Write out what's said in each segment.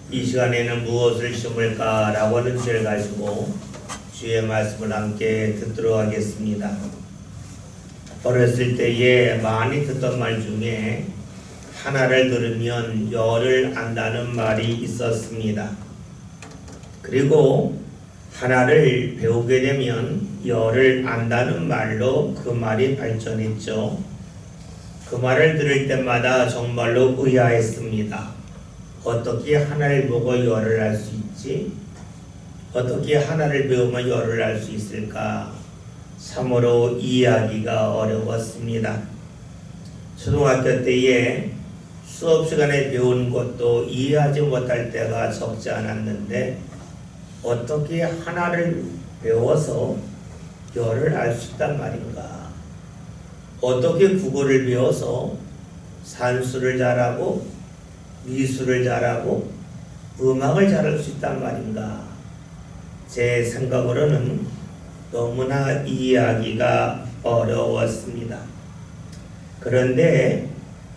이 시간에는 무엇을 심을까 라고 하는 주제를 가지고 주의 말씀을 함께 듣도록 하겠습니다. 어렸을 때에 많이 듣던 말 중에 하나를 들으면 열을 안다는 말이 있었습니다. 그리고 하나를 배우게 되면 열을 안다는 말로 그 말이 발전했죠. 그 말을 들을 때마다 정말로 의아했습니다. 어떻게 하나를 보고 열을 알 수 있지? 어떻게 하나를 배우면 열을 알 수 있을까? 참으로 이해하기가 어려웠습니다. 초등학교 때에 수업 시간에 배운 것도 이해하지 못할 때가 적지 않았는데 어떻게 하나를 배워서 열을 알 수 있단 말인가? 어떻게 국어를 배워서 산수를 잘하고 미술을 잘하고 음악을 잘할 수 있단 말인가? 제 생각으로는 너무나 이해하기가 어려웠습니다. 그런데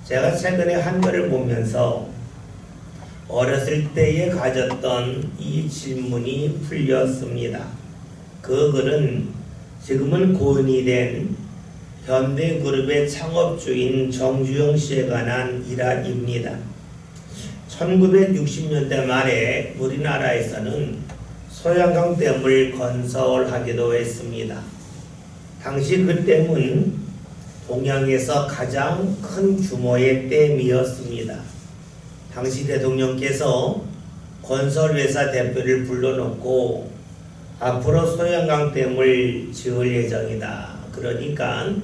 제가 최근에 한 글을 보면서 어렸을 때에 가졌던 이 질문이 풀렸습니다. 그 글은 지금은 고인이 된 현대그룹의 창업주인 정주영 씨에 관한 일화입니다. 1960년대 말에 우리나라에서는 소양강댐을 건설하기도 했습니다. 당시 그 댐은 동양에서 가장 큰 규모의 댐이었습니다. 당시 대통령께서 건설회사 대표를 불러놓고 앞으로 소양강댐을 지을 예정이다. 그러니까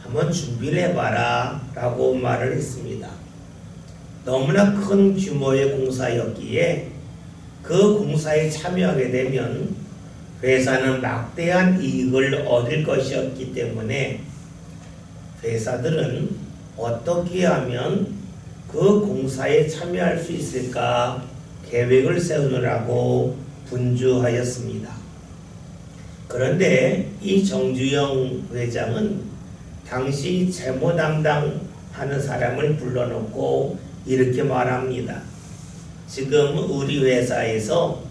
한번 준비를 해봐라 라고 말을 했습니다. 너무나 큰 규모의 공사였기에 그 공사에 참여하게 되면 회사는 막대한 이익을 얻을 것이었기 때문에 회사들은 어떻게 하면 그 공사에 참여할 수 있을까 계획을 세우느라고 분주하였습니다. 그런데 이 정주영 회장은 당시 재무 담당하는 사람을 불러놓고 이렇게 말합니다. 지금 우리 회사에서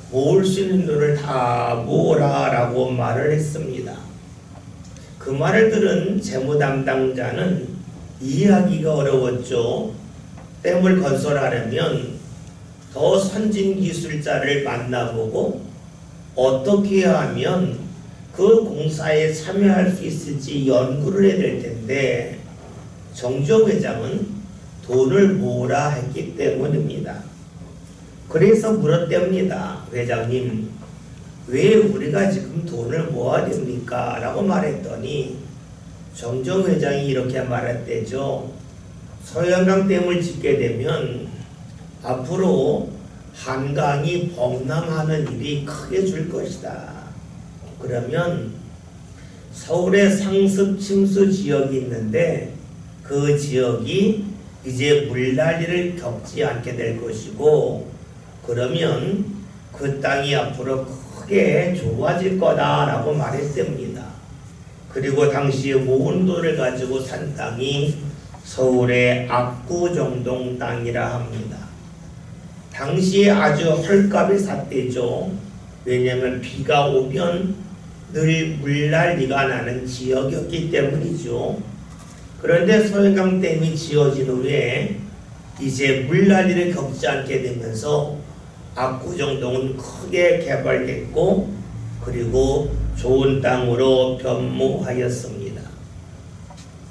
모을 수 있는 돈을 다 모으라 라고 말을 했습니다. 그 말을 들은 재무 담당자는 이해하기가 어려웠죠. 댐을 건설하려면 더 선진 기술자를 만나보고 어떻게 하면 그 공사에 참여할 수 있을지 연구를 해야 될 텐데 정주영 회장은 돈을 모으라 했기 때문입니다. 그래서 물었답니다. 회장님, 왜 우리가 지금 돈을 모아야 됩니까? 라고 말했더니 정주영 회장이 이렇게 말했대죠. 소양강댐을 짓게 되면 앞으로 한강이 범람하는 일이 크게 줄 것이다. 그러면 서울에 상습 침수 지역이 있는데 그 지역이 이제 물난리를 겪지 않게 될 것이고 그러면 그 땅이 앞으로 크게 좋아질 거다라고 말했답니다. 그리고 당시에 모은 돈을 가지고 산 땅이 서울의 압구정동 땅이라 합니다. 당시에 아주 헐값에 샀대죠. 왜냐하면 비가 오면 늘 물난리가 나는 지역이었기 때문이죠. 그런데 소양강댐이 지어진 후에 이제 물난리를 겪지 않게 되면서 압구정동은 크게 개발됐고 그리고 좋은 땅으로 변모하였습니다.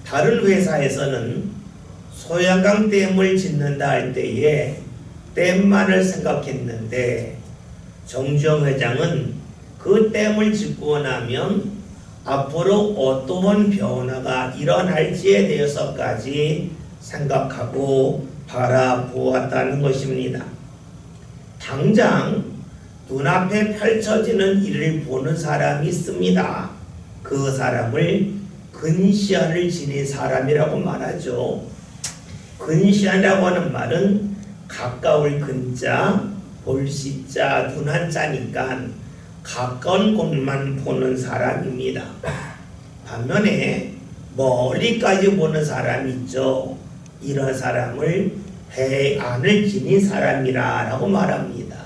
다른 회사에서는 소양강댐을 짓는다 할 때에 댐만을 생각했는데 정주영 회장은 그 댐을 짓고 나면 앞으로 어떠한 변화가 일어날지에 대해서까지 생각하고 바라보았다는 것입니다. 당장 눈앞에 펼쳐지는 일을 보는 사람이 있습니다. 그 사람을 근시안을 지닌 사람이라고 말하죠. 근시안이라고 하는 말은 가까울 근자, 볼 시자, 눈 한자니까 가까운 곳만 보는 사람입니다. 반면에 멀리까지 보는 사람이 있죠. 이런 사람을 해안을 지닌 사람이라 라고 말합니다.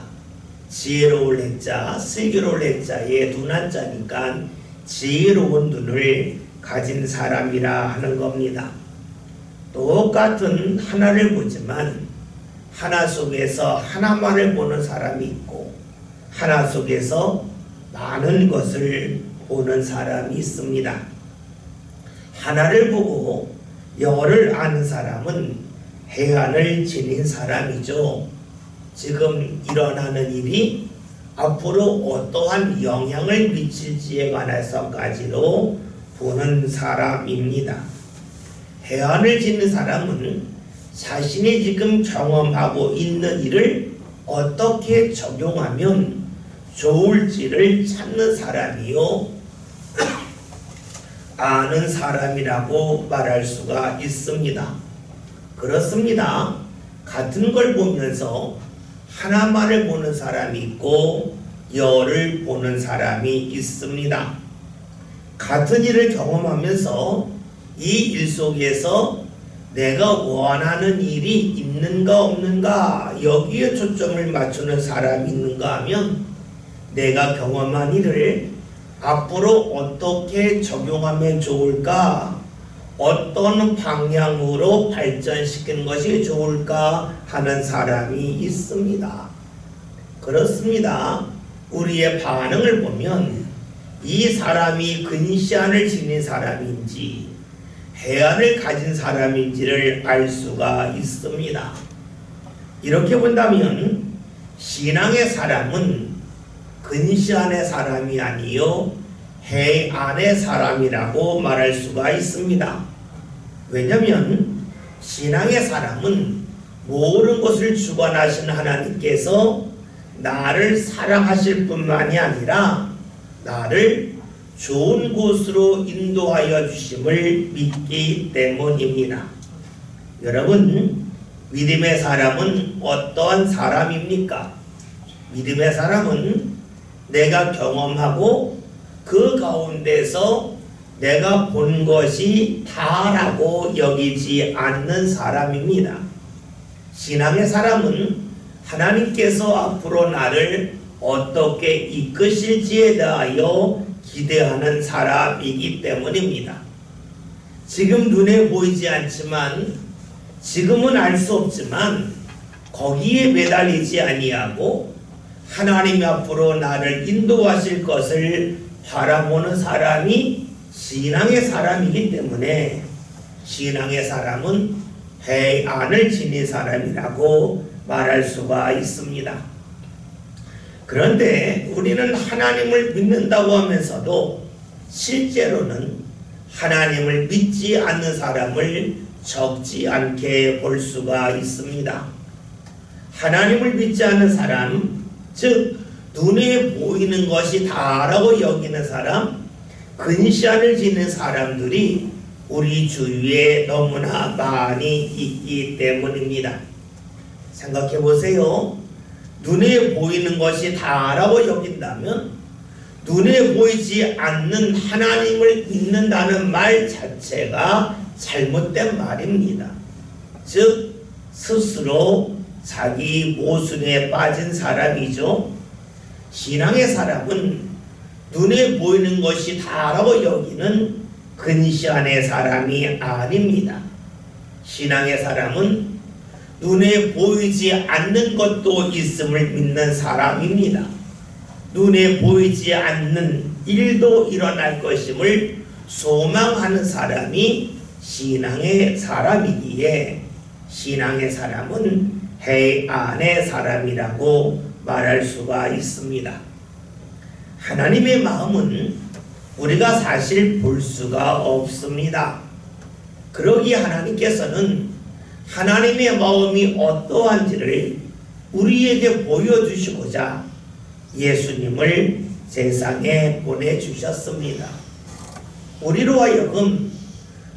지혜로울 해자, 슬기로울 해자의 눈한자니까 지혜로운 눈을 가진 사람이라 하는 겁니다. 똑같은 하나를 보지만 하나 속에서 하나만을 보는 사람이 있고 하나 속에서 많은 것을 보는 사람이 있습니다. 하나를 보고 열을 아는 사람은 해안을 지닌 사람이죠. 지금 일어나는 일이 앞으로 어떠한 영향을 미칠지에 관해서까지도 보는 사람입니다. 해안을 지닌 사람은 자신이 지금 경험하고 있는 일을 어떻게 적용하면 좋을지를 찾는 사람이요 아는 사람이라고 말할 수가 있습니다. 그렇습니다. 같은 걸 보면서 하나만을 보는 사람이 있고 열을 보는 사람이 있습니다. 같은 일을 경험하면서 이 일 속에서 내가 원하는 일이 있는가 없는가 여기에 초점을 맞추는 사람이 있는가 하면 내가 경험한 일을 앞으로 어떻게 적용하면 좋을까, 어떤 방향으로 발전시키는 것이 좋을까 하는 사람이 있습니다. 그렇습니다. 우리의 반응을 보면 이 사람이 근시안을 지닌 사람인지 해안을 가진 사람인지를 알 수가 있습니다. 이렇게 본다면 신앙의 사람은 근시안의 사람이 아니요 해안의 사람이라고 말할 수가 있습니다. 왜냐하면 신앙의 사람은 모든 것을 주관하신 하나님께서 나를 사랑하실 뿐만이 아니라 나를 좋은 곳으로 인도하여 주심을 믿기 때문입니다. 여러분, 믿음의 사람은 어떠한 사람입니까? 믿음의 사람은 내가 경험하고 그 가운데서 내가 본 것이 다라고 여기지 않는 사람입니다. 신앙의 사람은 하나님께서 앞으로 나를 어떻게 이끄실지에 대하여 기대하는 사람이기 때문입니다. 지금 눈에 보이지 않지만 지금은 알 수 없지만 거기에 매달리지 아니하고 하나님 앞으로 나를 인도하실 것을 바라보는 사람이 신앙의 사람이기 때문에 신앙의 사람은 해안을 지닌 사람이라고 말할 수가 있습니다. 그런데 우리는 하나님을 믿는다고 하면서도 실제로는 하나님을 믿지 않는 사람을 적지 않게 볼 수가 있습니다. 하나님을 믿지 않는 사람, 즉 눈에 보이는 것이 다라고 여기는 사람, 근시안을 지는 사람들이 우리 주위에 너무나 많이 있기 때문입니다. 생각해 보세요. 눈에 보이는 것이 다라고 여긴다면 눈에 보이지 않는 하나님을 믿는다는 말 자체가 잘못된 말입니다. 즉 스스로 자기 모순에 빠진 사람이죠. 신앙의 사람은 눈에 보이는 것이 다라고 여기는 근시안의 사람이 아닙니다. 신앙의 사람은 눈에 보이지 않는 것도 있음을 믿는 사람입니다. 눈에 보이지 않는 일도 일어날 것임을 소망하는 사람이 신앙의 사람이기에 신앙의 사람은 해안의 사람이라고 말할 수가 있습니다. 하나님의 마음은 우리가 사실 볼 수가 없습니다. 그러기에 하나님께서는 하나님의 마음이 어떠한지를 우리에게 보여주시고자 예수님을 세상에 보내주셨습니다. 우리로 하여금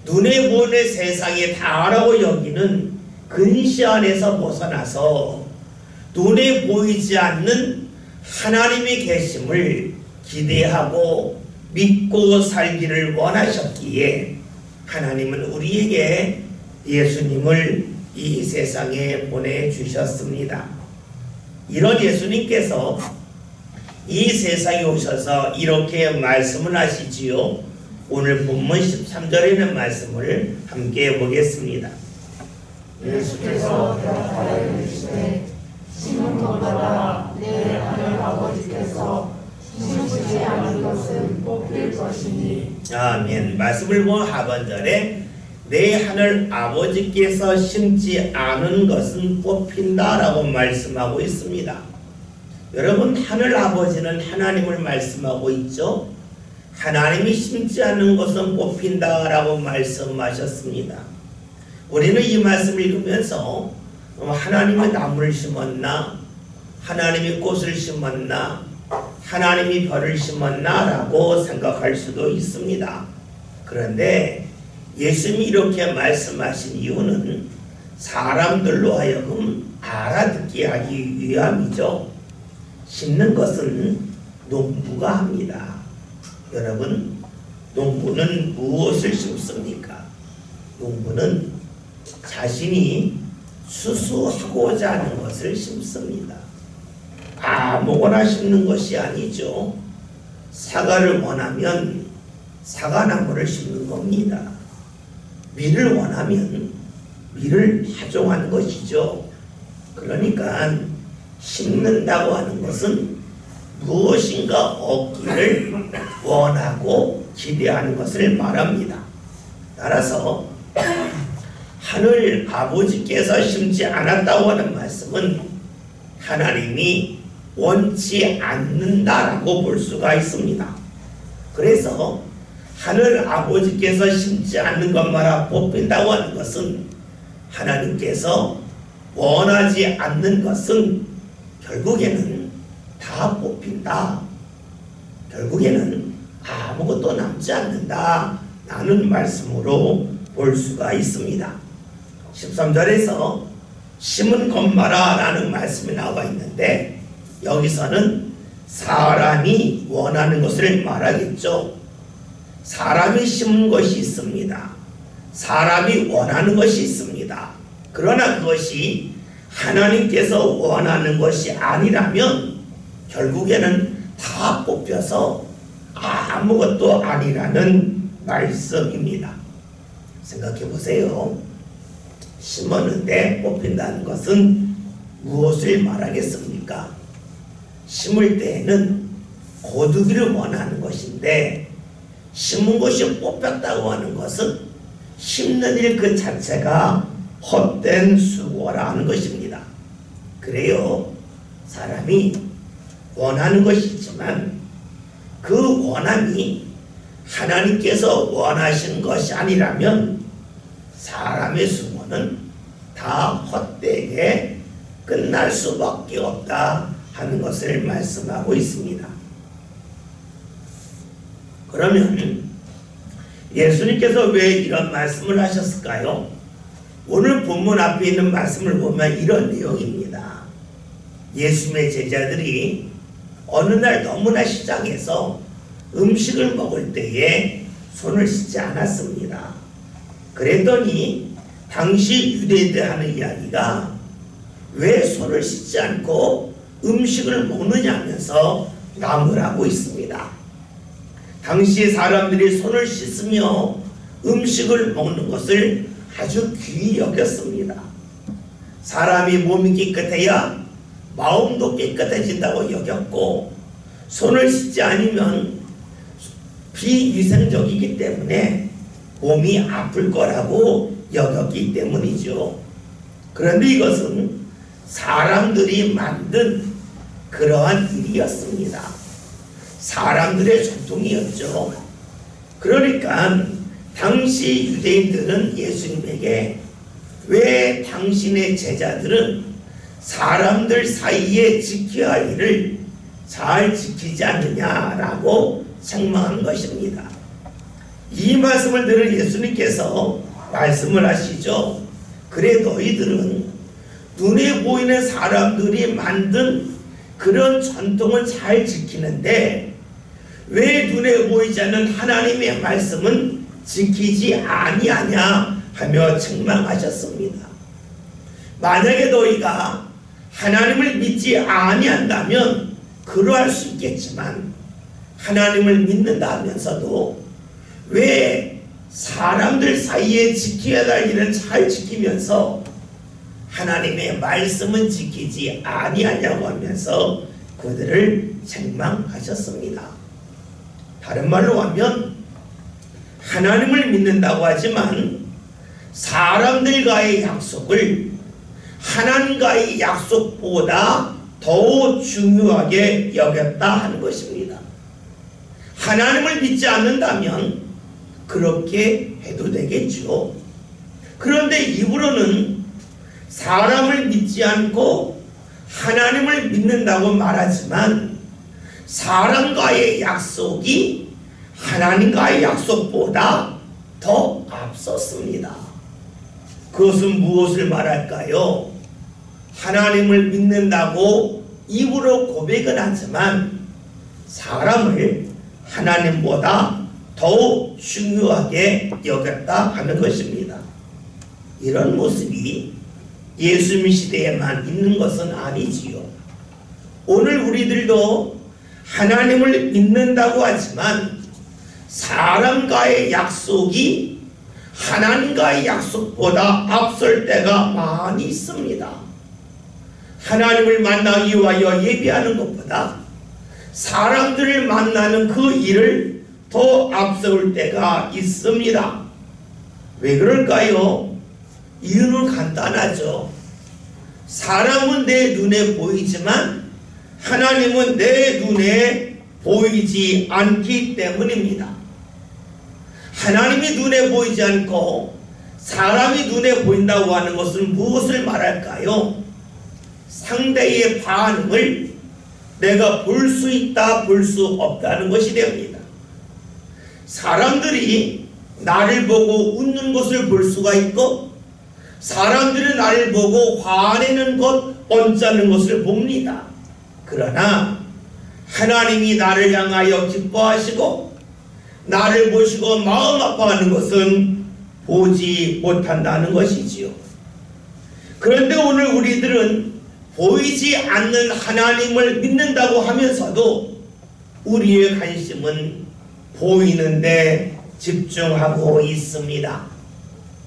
눈에 보이는 세상에 다라고 여기는 근시안에서 벗어나서 눈에 보이지 않는 하나님의 계심을 기대하고 믿고 살기를 원하셨기에 하나님은 우리에게 예수님을 이 세상에 보내주셨습니다. 이런 예수님께서 이 세상에 오셔서 이렇게 말씀을 하시지요. 오늘 본문 13절에 있는 말씀을 함께 보겠습니다. 예수께서 대답하여 이르시되 심은 것마다 내 하늘 아버지께서 심으시지 않은 것은 뽑힐 것이니. 아멘. 말씀을 보면 하반절에 내 하늘 아버지께서 심지 않은 것은 뽑힌다라고 말씀하고 있습니다. 여러분, 하늘 아버지는 하나님을 말씀하고 있죠. 하나님이 심지 않은 것은 뽑힌다라고 말씀하셨습니다. 우리는 이 말씀을 읽으면서 하나님이 나무를 심었나, 하나님이 꽃을 심었나, 하나님이 별을 심었나 라고 생각할 수도 있습니다. 그런데 예수님이 이렇게 말씀하신 이유는 사람들로 하여금 알아듣게 하기 위함이죠. 심는 것은 농부가 합니다. 여러분, 농부는 무엇을 심습니까? 농부는 자신이 수수하고자 하는 것을 심습니다. 아무거나 심는 것이 아니죠. 사과를 원하면 사과나무를 심는 겁니다. 밀을 원하면 밀을 파종하는 것이죠. 그러니까 심는다고 하는 것은 무엇인가 얻기를 원하고 기대하는 것을 말합니다. 따라서 하늘 아버지께서 심지 않았다고 하는 말씀은 하나님이 원치 않는다라고 볼 수가 있습니다. 그래서 하늘 아버지께서 심지 않는 것마다 뽑힌다고 하는 것은 하나님께서 원하지 않는 것은 결국에는 다 뽑힌다. 결국에는 아무것도 남지 않는다 라는 말씀으로 볼 수가 있습니다. 13절에서 심은 것마다 라는 말씀이 나와 있는데 여기서는 사람이 원하는 것을 말하겠죠. 사람이 심은 것이 있습니다. 사람이 원하는 것이 있습니다. 그러나 그것이 하나님께서 원하는 것이 아니라면 결국에는 다 뽑혀서 아무것도 아니라는 말씀입니다. 생각해 보세요. 심었는데 뽑힌다는 것은 무엇을 말하겠습니까? 심을 때에는 거두기를 원하는 것인데 심은 것이 뽑혔다고 하는 것은 심는 일 그 자체가 헛된 수고라는 것입니다. 그래요. 사람이 원하는 것이 있지만 그 원함이 하나님께서 원하신 것이 아니라면 사람의 수고는 다 헛되게 끝날 수밖에 없다 하는 것을 말씀하고 있습니다. 그러면 예수님께서 왜 이런 말씀을 하셨을까요? 오늘 본문 앞에 있는 말씀을 보면 이런 내용입니다. 예수님의 제자들이 어느 날 너무나 시장에서 음식을 먹을 때에 손을 씻지 않았습니다. 그랬더니 당시 유대인들 하는 이야기가 왜 손을 씻지 않고 음식을 먹느냐면서 나무라고 있습니다. 당시 사람들이 손을 씻으며 음식을 먹는 것을 아주 귀히 여겼습니다. 사람이 몸이 깨끗해야 마음도 깨끗해진다고 여겼고 손을 씻지 않으면 비위생적이기 때문에 몸이 아플 거라고 여겼기 때문이죠. 그런데 이것은 사람들이 만든 그러한 일이었습니다. 사람들의 전통이었죠. 그러니까 당시 유대인들은 예수님에게 왜 당신의 제자들은 사람들 사이에 지켜야 할 일을 잘 지키지 않느냐라고 책망한 것입니다. 이 말씀을 들은 예수님께서 말씀을 하시죠. 그래 너희들은 눈에 보이는 사람들이 만든 그런 전통을 잘 지키는데 왜 눈에 보이지 않는 하나님의 말씀은 지키지 아니하냐 하며 책망하셨습니다. 만약에 너희가 하나님을 믿지 아니한다면 그러할 수 있겠지만 하나님을 믿는다 하면서도 왜 사람들 사이에 지켜야 할 일은 잘 지키면서 하나님의 말씀은 지키지 아니하냐고 하면서 그들을 책망하셨습니다. 다른 말로 하면 하나님을 믿는다고 하지만 사람들과의 약속을 하나님과의 약속보다 더 중요하게 여겼다 하는 것입니다. 하나님을 믿지 않는다면 그렇게 해도 되겠죠. 그런데 입으로는 사람을 믿지 않고 하나님을 믿는다고 말하지만 사람과의 약속이 하나님과의 약속보다 더 앞섰습니다. 그것은 무엇을 말할까요? 하나님을 믿는다고 입으로 고백은 하지만 사람을 하나님보다 더욱 중요하게 여겼다 하는 것입니다. 이런 모습이 예수님 시대에만 있는 것은 아니지요. 오늘 우리들도 하나님을 믿는다고 하지만 사람과의 약속이 하나님과의 약속보다 앞설 때가 많이 있습니다. 하나님을 만나기 위하여 예배하는 것보다 사람들을 만나는 그 일을 더 앞세울 때가 있습니다. 왜 그럴까요? 이유는 간단하죠. 사람은 내 눈에 보이지만 하나님은 내 눈에 보이지 않기 때문입니다. 하나님이 눈에 보이지 않고 사람이 눈에 보인다고 하는 것은 무엇을 말할까요? 상대의 반응을 내가 볼 수 있다, 볼 수 없다는 것이 됩니다. 사람들이 나를 보고 웃는 것을 볼 수가 있고 사람들이 나를 보고 화내는 것, 언짢은 것을 봅니다. 그러나 하나님이 나를 향하여 기뻐하시고 나를 보시고 마음 아파하는 것은 보지 못한다는 것이지요. 그런데 오늘 우리들은 보이지 않는 하나님을 믿는다고 하면서도 우리의 관심은 보이는데 집중하고 있습니다.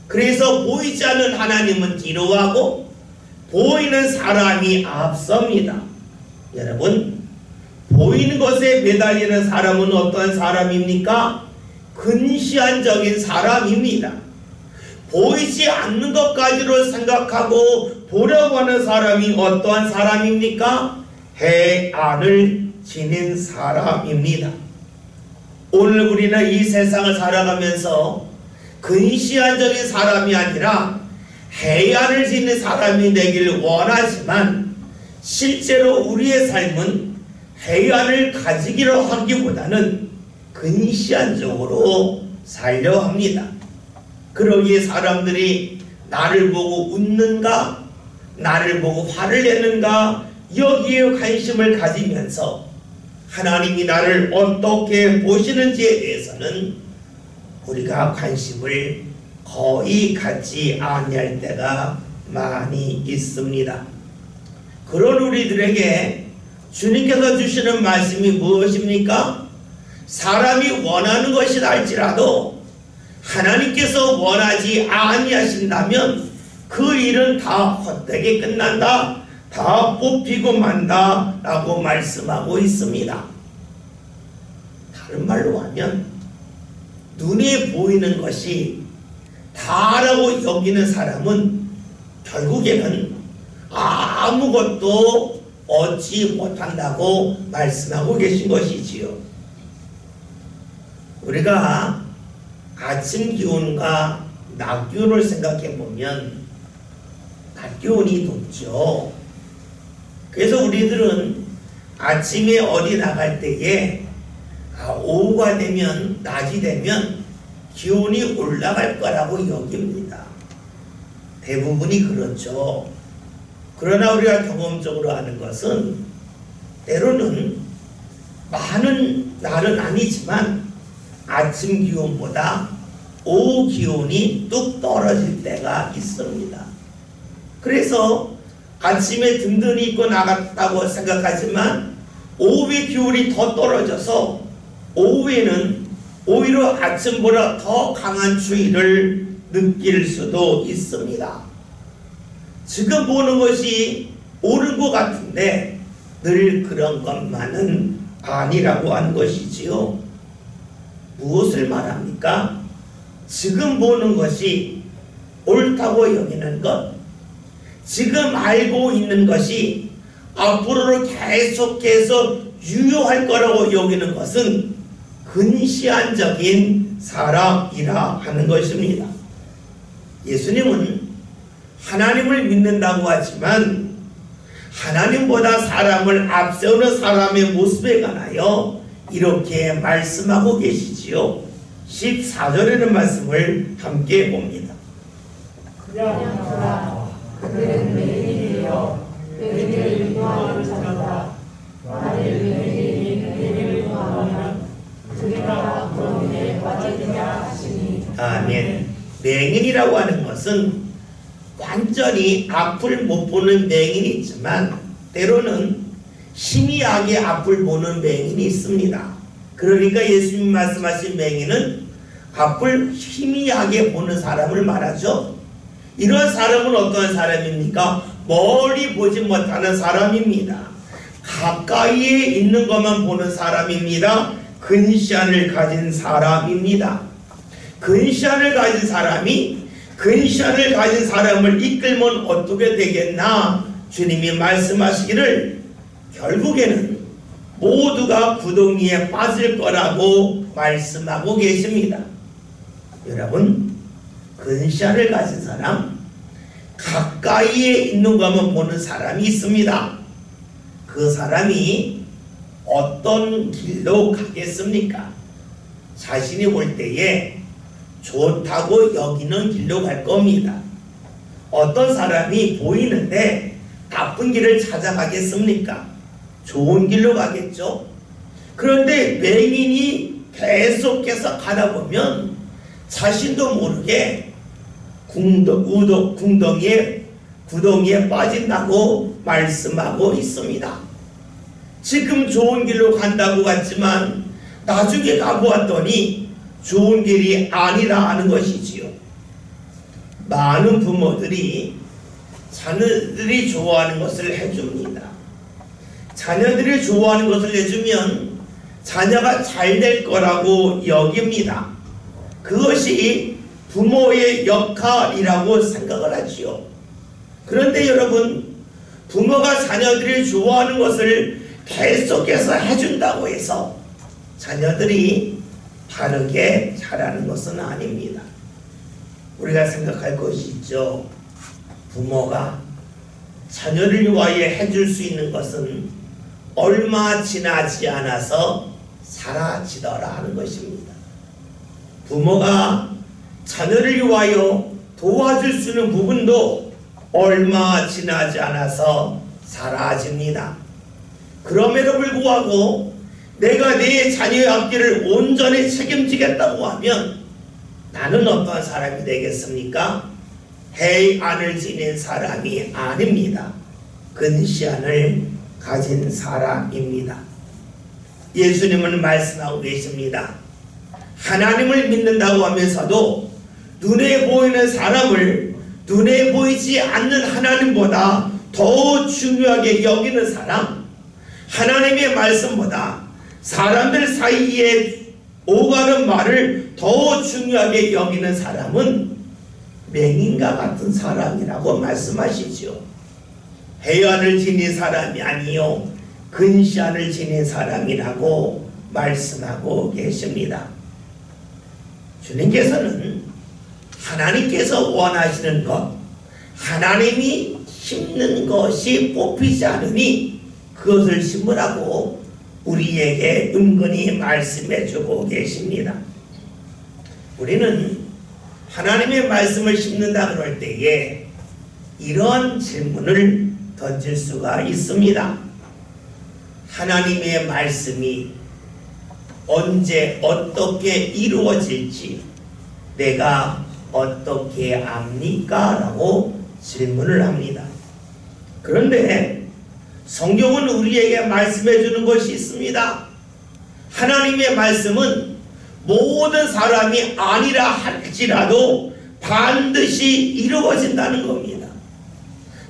그래서 보이지 않는 하나님은 뒤로 하고 보이는 사람이 앞섭니다. 여러분, 보이는 것에 매달리는 사람은 어떠한 사람입니까? 근시안적인 사람입니다. 보이지 않는 것까지로 생각하고 보려고 하는 사람이 어떠한 사람입니까? 해안을 지닌 사람입니다. 오늘 우리는 이 세상을 살아가면서 근시안적인 사람이 아니라 해안을 지닌 사람이 되길 원하지만 실제로 우리의 삶은 해안을 가지기로 하기보다는 근시안적으로 살려 합니다. 그러기에 사람들이 나를 보고 웃는가, 나를 보고 화를 내는가, 여기에 관심을 가지면서 하나님이 나를 어떻게 보시는지에 대해서는 우리가 관심을 거의 갖지 아니할 때가 많이 있습니다. 그런 우리들에게 주님께서 주시는 말씀이 무엇입니까? 사람이 원하는 것이라 할지라도 하나님께서 원하지 아니하신다면 그 일은 다 헛되게 끝난다, 다 뽑히고 만다 라고 말씀하고 있습니다. 다른 말로 하면 눈에 보이는 것이 다라고 여기는 사람은 결국에는 아무것도 얻지 못한다고 말씀하고 계신 것이지요. 우리가 아침 기온과 낮 기온을 생각해 보면 낮 기온이 높죠. 그래서 우리들은 아침에 어디 나갈 때에 오후가 되면, 낮이 되면 기온이 올라갈 거라고 여깁니다. 대부분이 그렇죠. 그러나 우리가 경험적으로 아는 것은 때로는 많은 날은 아니지만 아침 기온보다 오후 기온이 뚝 떨어질 때가 있습니다. 그래서 아침에 든든히 입고 나갔다고 생각하지만 오후에 기온이 더 떨어져서 오후에는 오히려 아침보다 더 강한 추위를 느낄 수도 있습니다. 지금 보는 것이 옳은 것 같은데 늘 그런 것만은 아니라고 하는 것이지요. 무엇을 말합니까? 지금 보는 것이 옳다고 여기는 것, 지금 알고 있는 것이 앞으로 계속해서 유효할 거라고 여기는 것은 근시안적인 사람이라 하는 것입니다. 예수님은 하나님을 믿는다고 하지만 하나님보다 사람을 앞세우는 사람의 모습에 관하여 이렇게 말씀하고 계시지요. 14절에는 말씀을 함께 봅니다. 그냥 그들은 맹인이여 맹인을 인도하는 자다. 만일 맹인이 맹인을 인도하면 그가 그런데 빠지리라 하시니. 아멘. 맹인이라고 하는 것은 완전히 앞을 못 보는 맹인이 있지만 때로는 희미하게 앞을 보는 맹인이 있습니다. 그러니까 예수님 말씀하신 맹인은 앞을 희미하게 보는 사람을 말하죠. 이런 사람은 어떤 사람입니까? 멀리 보지 못하는 사람입니다. 가까이에 있는 것만 보는 사람입니다. 근시안을 가진 사람입니다. 근시안을 가진 사람이 근시안을 가진 사람을 이끌면 어떻게 되겠나? 주님이 말씀하시기를 결국에는 모두가 구덩이에 빠질 거라고 말씀하고 계십니다. 여러분, 근시안을 가진 사람, 가까이에 있는 것만 보는 사람이 있습니다. 그 사람이 어떤 길로 가겠습니까? 자신이 볼 때에 좋다고 여기는 길로 갈 겁니다. 어떤 사람이 보이는데 나쁜 길을 찾아가겠습니까? 좋은 길로 가겠죠. 그런데 맹인이 계속해서 가다 보면 자신도 모르게 구덩이에 빠진다고 말씀하고 있습니다. 지금 좋은 길로 간다고 갔지만 나중에 가보았더니 좋은 길이 아니라 하는 것이지요. 많은 부모들이 자녀들이 좋아하는 것을 해줍니다. 자녀들이 좋아하는 것을 해주면 자녀가 잘 될 거라고 여깁니다. 그것이 부모의 역할이라고 생각을 하지요. 그런데 여러분, 부모가 자녀들이 좋아하는 것을 계속해서 해준다고 해서 자녀들이 바르게 자라는 것은 아닙니다. 우리가 생각할 것이 있죠. 부모가 자녀를 위하여 해줄 수 있는 것은 얼마 지나지 않아서 사라지더라 하는 것입니다. 부모가 자녀를 위하여 도와줄 수 있는 부분도 얼마 지나지 않아서 사라집니다. 그럼에도 불구하고 내가 내 자녀의 앞길을 온전히 책임지겠다고 하면 나는 어떤 사람이 되겠습니까? 해안을 지닌 사람이 아닙니다. 근시안을 가진 사람입니다. 예수님은 말씀하고 계십니다. 하나님을 믿는다고 하면서도 눈에 보이는 사람을 눈에 보이지 않는 하나님보다 더 중요하게 여기는 사람, 하나님의 말씀보다 사람들 사이에 오가는 말을 더 중요하게 여기는 사람은 맹인과 같은 사람이라고 말씀하시죠. 해안을 지닌 사람이 아니요 근시안을 지닌 사람이라고 말씀하고 계십니다. 주님께서는 하나님께서 원하시는 것, 하나님이 심는 것이 뽑히지 않으니 그것을 심으라고 우리에게 은근히 말씀해주고 계십니다. 우리는 하나님의 말씀을 심는다 그럴 때에 이런 질문을 던질 수가 있습니다. 하나님의 말씀이 언제 어떻게 이루어질지 내가 어떻게 압니까? 라고 질문을 합니다. 그런데 성경은 우리에게 말씀해 주는 것이 있습니다. 하나님의 말씀은 모든 사람이 아니라 할지라도 반드시 이루어진다는 겁니다.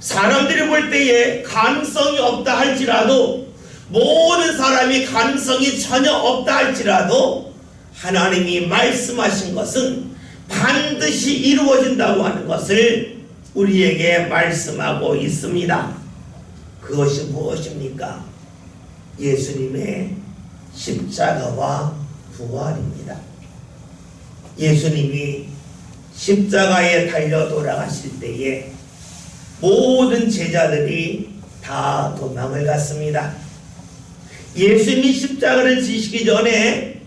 사람들이 볼 때에 가능성이 없다 할지라도, 모든 사람이 가능성이 전혀 없다 할지라도 하나님이 말씀하신 것은 반드시 이루어진다고 하는 것을 우리에게 말씀하고 있습니다. 그것이 무엇입니까? 예수님의 십자가와 부활입니다. 예수님이 십자가에 달려 돌아가실 때에 모든 제자들이 다 도망을 갔습니다. 예수님이 십자가를 지시기 전에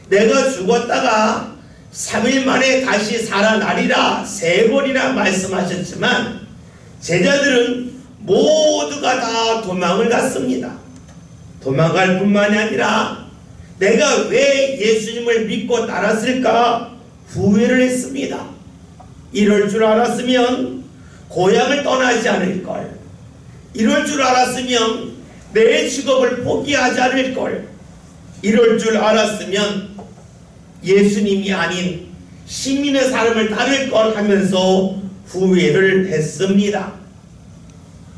내가 죽었다가 3일 만에 다시 살아나리라 3번이나 말씀하셨지만 제자들은 모두가 다 도망을 갔습니다. 도망갈 뿐만이 아니라 내가 왜 예수님을 믿고 따랐을까 후회를 했습니다. 이럴 줄 알았으면 고향을 떠나지 않을걸. 이럴 줄 알았으면 내 직업을 포기하지 않을걸. 이럴 줄 알았으면 예수님이 아닌 시민의 삶을 따를걸 하면서 후회를 했습니다.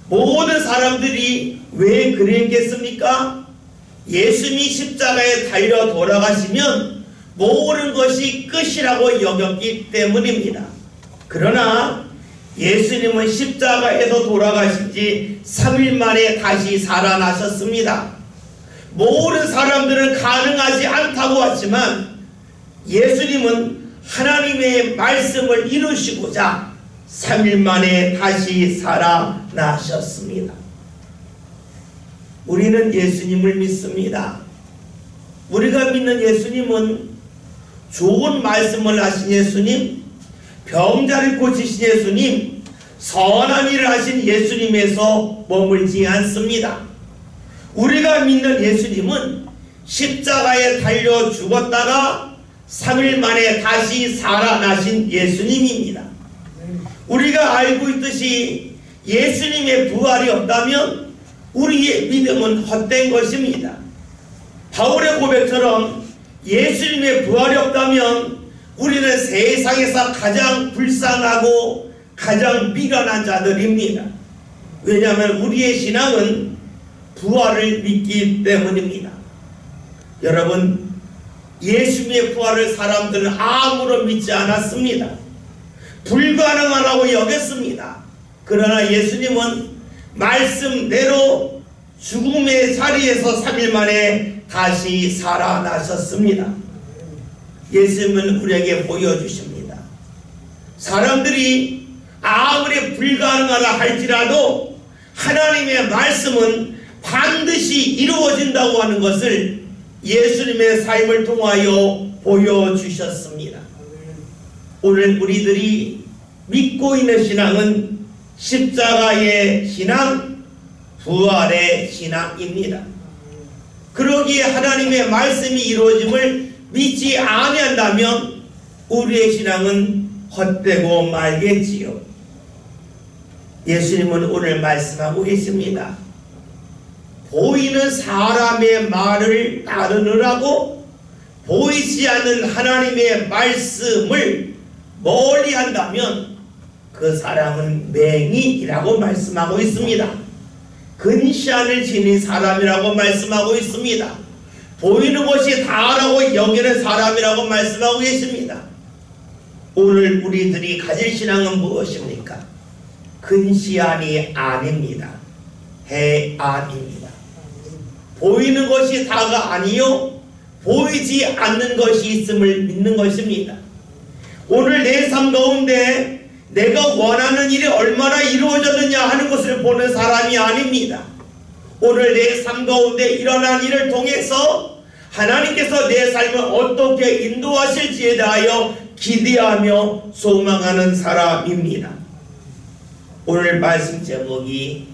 모든 사람들이 왜 그랬겠습니까? 예수님이 십자가에 달려 돌아가시면 모든 것이 끝이라고 여겼기 때문입니다. 그러나 예수님은 십자가에서 돌아가신 지 3일 만에 다시 살아나셨습니다. 모든 사람들은 가능하지 않다고 하지만 예수님은 하나님의 말씀을 이루시고자 3일 만에 다시 살아나셨습니다. 우리는 예수님을 믿습니다. 우리가 믿는 예수님은 좋은 말씀을 하신 예수님, 병자를 고치신 예수님, 선한 일을 하신 예수님에서 머물지 않습니다. 우리가 믿는 예수님은 십자가에 달려 죽었다가 3일 만에 다시 살아나신 예수님입니다. 우리가 알고 있듯이 예수님의 부활이 없다면 우리의 믿음은 헛된 것입니다. 바울의 고백처럼 예수님의 부활이 없다면 우리는 세상에서 가장 불쌍하고 가장 미련한 자들입니다. 왜냐하면 우리의 신앙은 부활을 믿기 때문입니다. 여러분, 예수님의 부활을 사람들은 아무런 믿지 않았습니다. 불가능하다고 여겼습니다. 그러나 예수님은 말씀대로 죽음의 자리에서 3일 만에 다시 살아나셨습니다. 예수님은 우리에게 보여주십니다. 사람들이 아무리 불가능하다 할지라도 하나님의 말씀은 반드시 이루어진다고 하는 것을 예수님의 삶을 통하여 보여주셨습니다. 오늘 우리들이 믿고 있는 신앙은 십자가의 신앙, 부활의 신앙입니다. 그러기에 하나님의 말씀이 이루어짐을 믿지 아니한다면 우리의 신앙은 헛되고 말겠지요. 예수님은 오늘 말씀하고 계십니다. 보이는 사람의 말을 따르느라고 보이지 않는 하나님의 말씀을 멀리 한다면 그 사람은 맹인이라고 말씀하고 있습니다. 근시안을 지닌 사람이라고 말씀하고 있습니다. 보이는 것이 다라고 여기는 사람이라고 말씀하고 계십니다. 오늘 우리들이 가질 신앙은 무엇입니까? 근시안이 아닙니다. 해안입니다. 보이는 것이 다가 아니요 보이지 않는 것이 있음을 믿는 것입니다. 오늘 내 삶 가운데 내가 원하는 일이 얼마나 이루어졌느냐 하는 것을 보는 사람이 아닙니다. 오늘 내 삶 가운데 일어난 일을 통해서 하나님께서 내 삶을 어떻게 인도하실지에 대하여 기대하며 소망하는 사람입니다. 오늘 말씀 제목이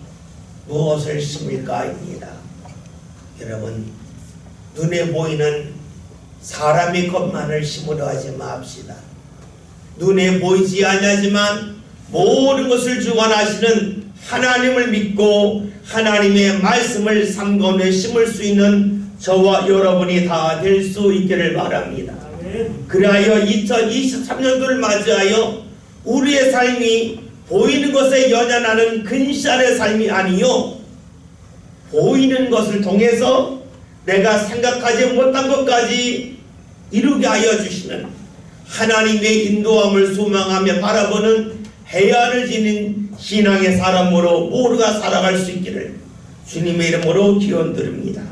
무엇을 심을까입니다. 여러분, 눈에 보이는 사람의 것만을 심으려 하지 맙시다. 눈에 보이지 않지만 모든 것을 주관하시는 하나님을 믿고 하나님의 말씀을 삼건에 심을 수 있는 저와 여러분이 다 될 수 있기를 바랍니다. 그리하여 2023년도를 맞이하여 우리의 삶이 보이는 것에 연연하는 근시안의 삶이 아니요 보이는 것을 통해서 내가 생각하지 못한 것까지 이루게 하여 주시는 하나님의 인도함을 소망하며 바라보는 해안을 지닌 신앙의 사람으로 모두가 살아갈 수 있기를 주님의 이름으로 기원드립니다.